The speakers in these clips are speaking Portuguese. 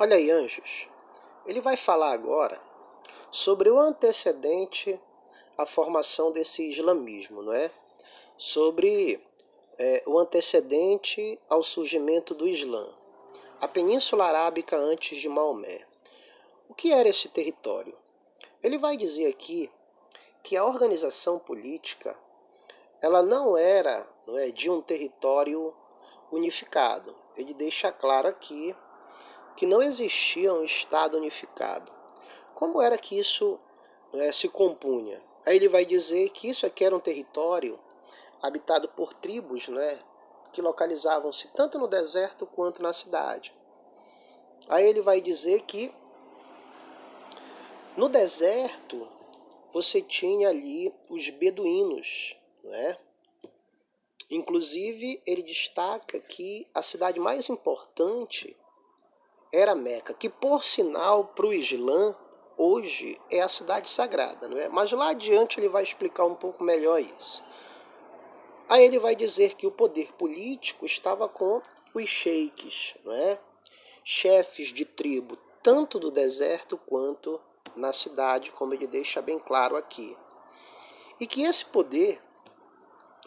Olha aí, anjos. Ele vai falar agora sobre o antecedente à formação desse islamismo, não é? Sobre o antecedente ao surgimento do Islã, a Península Arábica antes de Maomé. O que era esse território? Ele vai dizer aqui que a organização política ela não era, de um território unificado. Ele deixa claro aqui que não existia um Estado unificado. Como era que isso se compunha? Aí ele vai dizer que isso aqui era um território habitado por tribos, que localizavam-se tanto no deserto quanto na cidade. Aí ele vai dizer que no deserto você tinha ali os beduínos, Inclusive ele destaca que a cidade mais importante era Meca, que por sinal para o Islã hoje é a cidade sagrada, Mas lá adiante ele vai explicar um pouco melhor isso. Aí ele vai dizer que o poder político estava com os sheiks, Chefes de tribo, tanto do deserto quanto na cidade, como ele deixa bem claro aqui. E que esse poder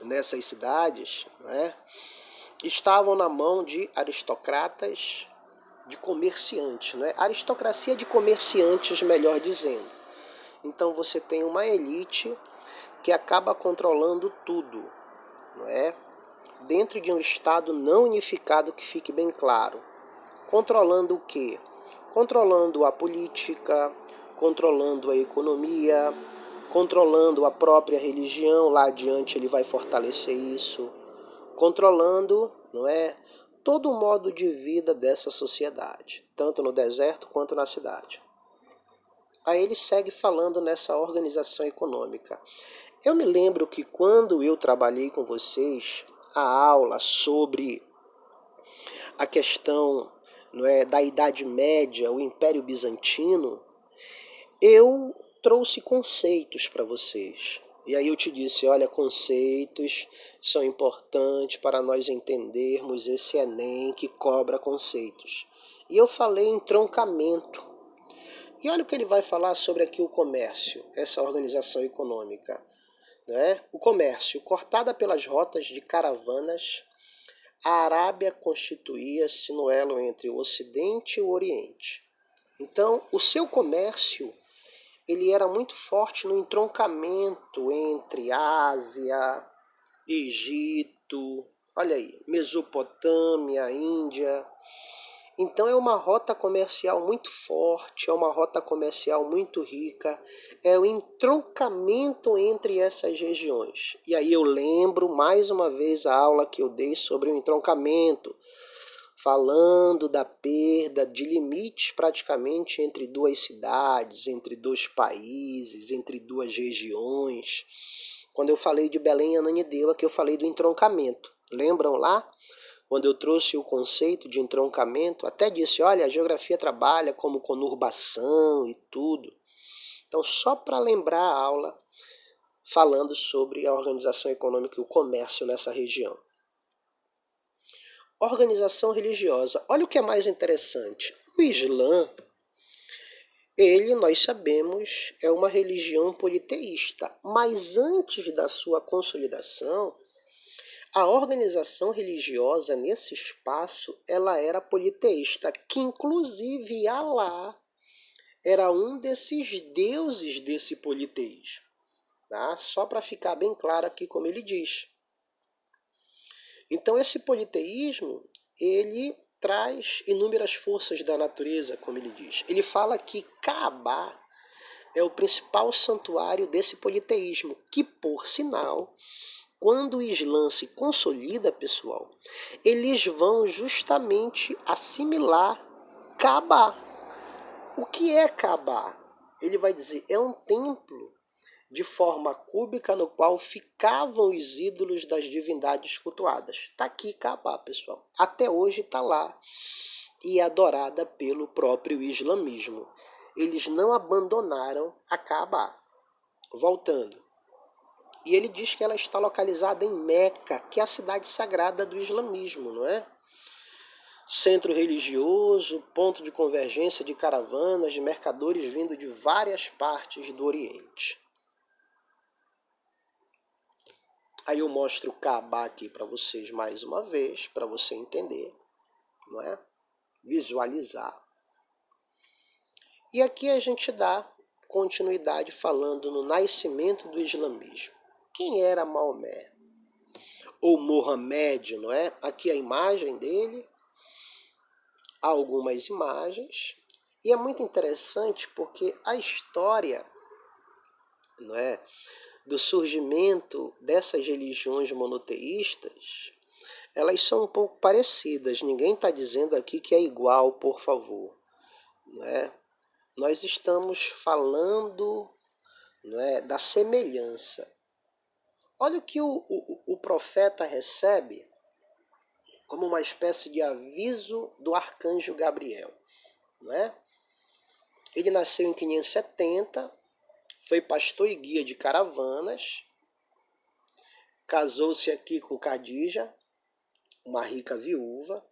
nessas cidades, estavam na mão de aristocratas, de comerciantes, aristocracia de comerciantes, melhor dizendo. Então você tem uma elite que acaba controlando tudo, dentro de um Estado não unificado, que fique bem claro. Controlando o quê? Controlando a política, controlando a economia, controlando a própria religião. Lá adiante ele vai fortalecer isso, controlando, todo o modo de vida dessa sociedade, tanto no deserto quanto na cidade. Aí ele segue falando nessa organização econômica. Eu me lembro que quando eu trabalhei com vocês a aula sobre a questão da Idade Média, o Império Bizantino, eu trouxe conceitos para vocês. E aí eu te disse, olha, conceitos são importantes para nós entendermos esse Enem que cobra conceitos. E eu falei em troncamento. E olha o que ele vai falar sobre aqui o comércio, essa organização econômica. O comércio, cortada pelas rotas de caravanas, a Arábia constituía-se no elo entre o Ocidente e o Oriente. Então, o seu comércio ele era muito forte no entroncamento entre Ásia, Egito, olha aí, Mesopotâmia, Índia. Então é uma rota comercial muito forte, é uma rota comercial muito rica, é o entroncamento entre essas regiões. E aí eu lembro mais uma vez a aula que eu dei sobre o entroncamento, falando da perda de limites praticamente entre duas cidades, entre dois países, entre duas regiões. Quando eu falei de Belém e Ananindeua, que eu falei do entroncamento. Lembram lá? Quando eu trouxe o conceito de entroncamento, até disse, olha, a geografia trabalha como conurbação e tudo. Então, só para lembrar a aula, falando sobre a organização econômica e o comércio nessa região. Organização religiosa. Olha o que é mais interessante. O Islã, ele, nós sabemos, é uma religião politeísta. Mas antes da sua consolidação, a organização religiosa nesse espaço, ela era politeísta, que inclusive Alá era um desses deuses desse politeísmo. Tá? Só para ficar bem claro aqui como ele diz. Então esse politeísmo, ele traz inúmeras forças da natureza, como ele diz. Ele fala que Kaaba é o principal santuário desse politeísmo, que por sinal, quando o Islã se consolida, pessoal, eles vão justamente assimilar Kaaba. O que é Kaaba? Ele vai dizer, é um templo de forma cúbica no qual ficavam os ídolos das divindades cultuadas. Está aqui Kaaba, pessoal. Até hoje está lá e é adorada pelo próprio islamismo. Eles não abandonaram a Kaaba. Voltando. E ele diz que ela está localizada em Meca, que é a cidade sagrada do islamismo, não é? centro religioso, ponto de convergência de caravanas, de mercadores vindo de várias partes do Oriente. Aí eu mostro o Kaaba aqui para vocês mais uma vez, para você entender, não é? Visualizar. E aqui a gente dá continuidade falando no nascimento do islamismo. Quem era Maomé? Ou Mohamed, não é? Aqui a imagem dele, há algumas imagens, e é muito interessante porque a história, não é, do surgimento dessas religiões monoteístas, elas são um pouco parecidas. Ninguém está dizendo aqui que é igual, por favor, não é? Nós estamos falando, não é, da semelhança. Olha o que o profeta recebe como uma espécie de aviso do arcanjo Gabriel, não é? Ele nasceu em 570, foi pastor e guia de caravanas, casou-se aqui com Khadija, uma rica viúva.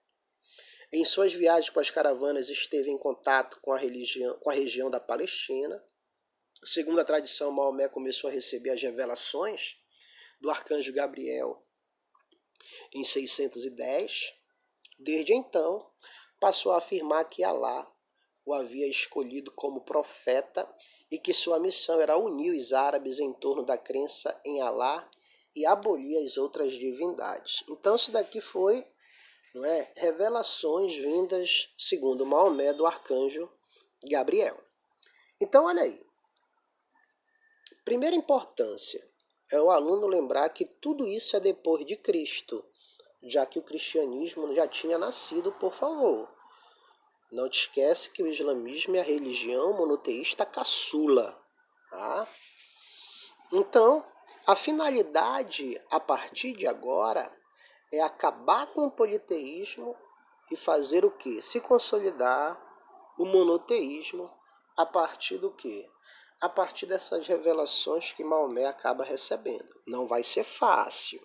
Em suas viagens com as caravanas esteve em contato com a região da Palestina. Segundo a tradição, Maomé começou a receber as revelações do arcanjo Gabriel em 610. Desde então, passou a afirmar que Alá o havia escolhido como profeta e que sua missão era unir os árabes em torno da crença em Alá e abolir as outras divindades. Então isso daqui foi, não é, revelações vindas, segundo Maomé, do arcanjo Gabriel. Então olha aí, primeira importância é o aluno lembrar que tudo isso é depois de Cristo, já que o cristianismo já tinha nascido, por favor. Não te esquece que o islamismo é a religião monoteísta caçula. Tá? Então, a finalidade a partir de agora é acabar com o politeísmo e fazer o quê? Se consolidar o monoteísmo a partir do quê? A partir dessas revelações que Maomé acaba recebendo. Não vai ser fácil.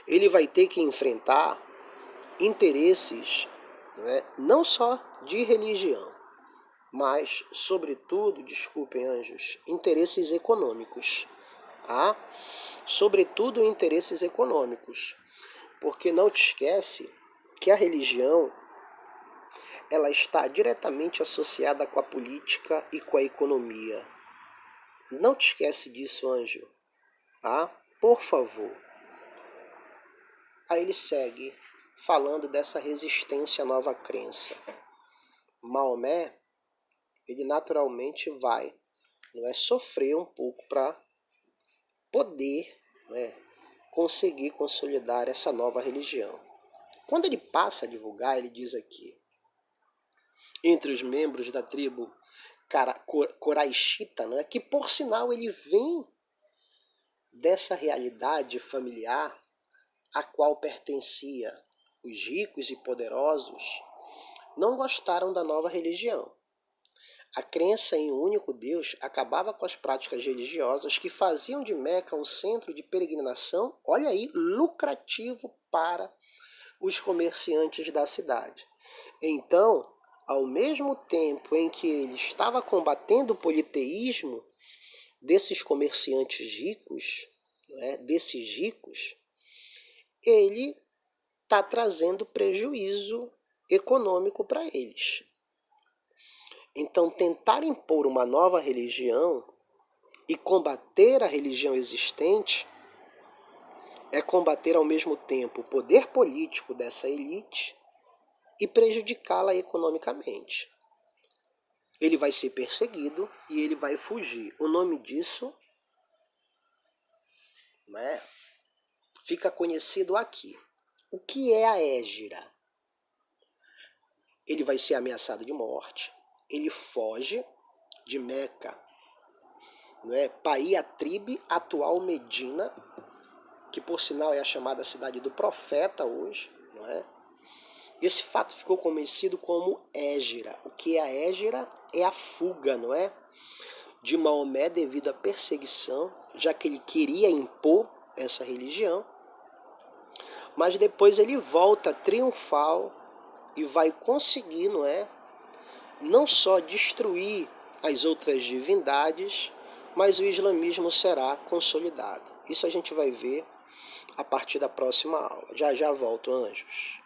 Ele vai ter que enfrentar interesses, não só de religião, mas, sobretudo, desculpem anjos, interesses econômicos. Tá? Sobretudo interesses econômicos. Porque não te esquece que a religião ela está diretamente associada com a política e com a economia. Não te esquece disso, anjo. Tá? Por favor. Aí ele segue falando dessa resistência à nova crença. Maomé, ele naturalmente vai, não é, sofrer um pouco para poder, não é, conseguir consolidar essa nova religião. Quando ele passa a divulgar, ele diz aqui, entre os membros da tribo Coraixita, não é, que por sinal ele vem dessa realidade familiar a qual pertencia os ricos e poderosos, não gostaram da nova religião. A crença em um único Deus acabava com as práticas religiosas que faziam de Meca um centro de peregrinação, olha aí, lucrativo para os comerciantes da cidade. Então, ao mesmo tempo em que ele estava combatendo o politeísmo desses comerciantes ricos, desses ricos, ele está trazendo prejuízo econômico para eles. Então, tentar impor uma nova religião e combater a religião existente é combater ao mesmo tempo o poder político dessa elite e prejudicá-la economicamente. Ele vai ser perseguido e ele vai fugir. O nome disso, né, fica conhecido aqui. O que é a hégira? Ele vai ser ameaçado de morte. Ele foge de Meca, não é? Paí-Atribe, atual Medina, que por sinal é a chamada cidade do profeta hoje, não é? Esse fato ficou conhecido como hégira. O que é a hégira? É a fuga, não é? De Maomé devido à perseguição, já que ele queria impor essa religião. Mas depois ele volta triunfal e vai conseguir, não só destruir as outras divindades, mas o islamismo será consolidado. Isso a gente vai ver a partir da próxima aula. Já já volto, anjos.